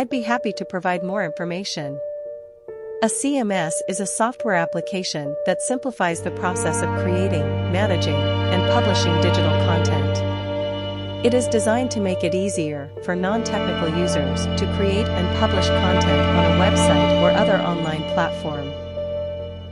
I'd be happy to provide more information. A CMS is a software application that simplifies the process of creating, managing, and publishing digital content. It is designed to make it easier for non-technical users to create and publish content on a website or other online platform.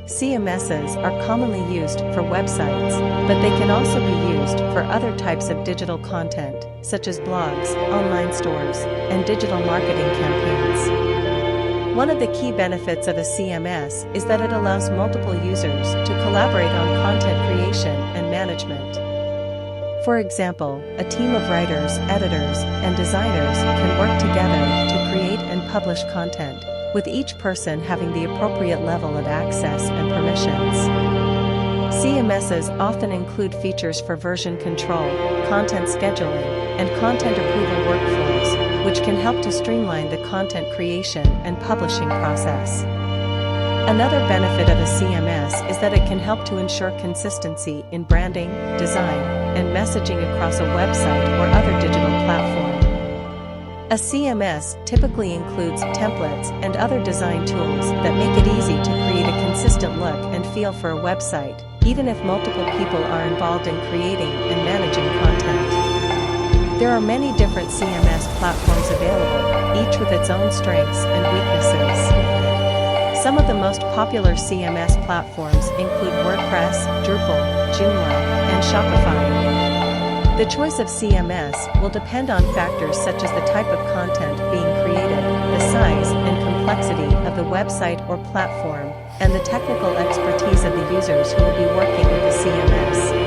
CMSs are commonly used for websites, but they can also be used for other types of digital content, such as blogs, online stores, and digital marketing campaigns. One of the key benefits of a CMS is that it allows multiple users to collaborate on content creation and management. For example, a team of writers, editors, and designers can work together to create and publish content, with each person having the appropriate level of access and permissions. CMSs often include features for version control, content scheduling, and content approval workflows, which can help to streamline the content creation and publishing process. Another benefit of a CMS is that it can help to ensure consistency in branding, design, and messaging across a website or other digital platform. A CMS typically includes templates and other design tools that make it easy to create a consistent look and feel for a website, even if multiple people are involved in creating and managing content. There are many different CMS platforms available, each with its own strengths and weaknesses. Some of the most popular CMS platforms include WordPress, Drupal, Joomla, and Shopify. The choice of CMS will depend on factors such as the type of content being created, the size and complexity of the website or platform, and the technical expertise of the users who will be working with the CMS.